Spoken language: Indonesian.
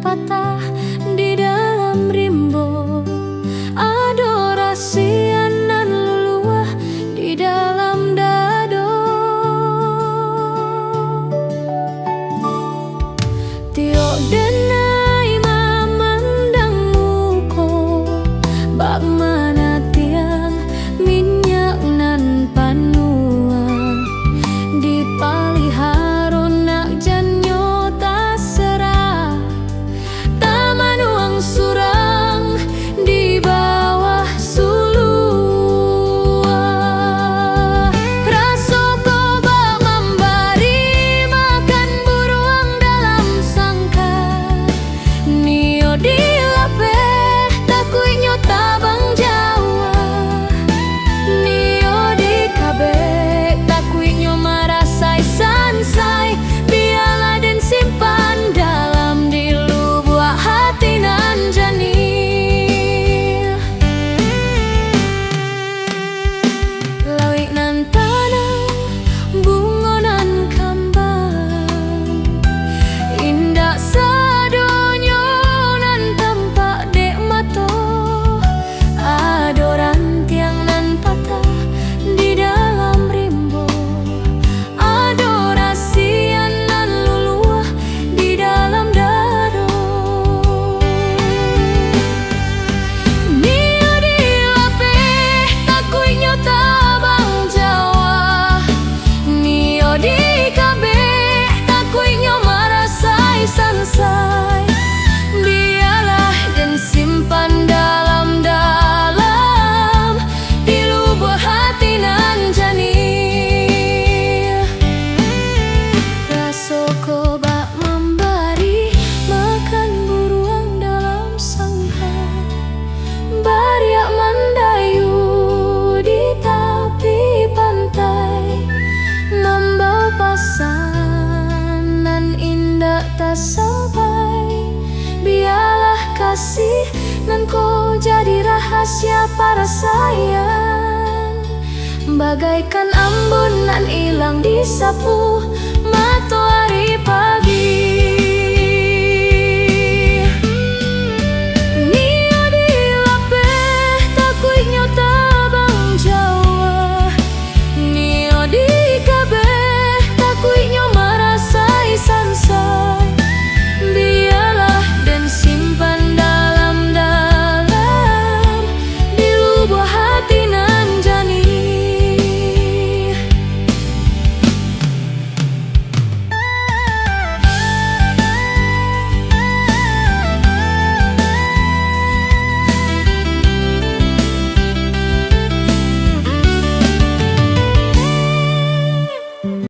Patah di dalam rimbo, adorasi nan luluah di dalam dado. Tiok denai memandang muko, bak mana tiang minyak nan panua di paliharo nak janyo tak serah. Surang di bawah sulua, rasoko bak memberi makan buruang dalam sangka. Nio dilapeh takuinyo tabang Jawa, nio di kabeh takuinyo marasai sansai. Biarlah dan simpan dalam di lubuk hati nan jani. Lawik nan tanang, bunga nan kambang, indah sadonyo nan tampak dek mato. Adoran tiang nan patah di dalam rimbo, adorasi nan luluah di dalam dado. Nio dilapeh takuinyo tabang Jawa, nio di kabeh takuinyo marasai sansai. Biarlah dan simpan dalam-dalam di lubuk hati nan jani. Rasoko bak memberi makan buruang dalam sangka, bariak mandayu di tepi pantai, membawa pasan nan indah tak sampai. Biarlah kasih nan kau jadi rahasia para sayang, bagaikan embun nan hilang disapu matahari pagi.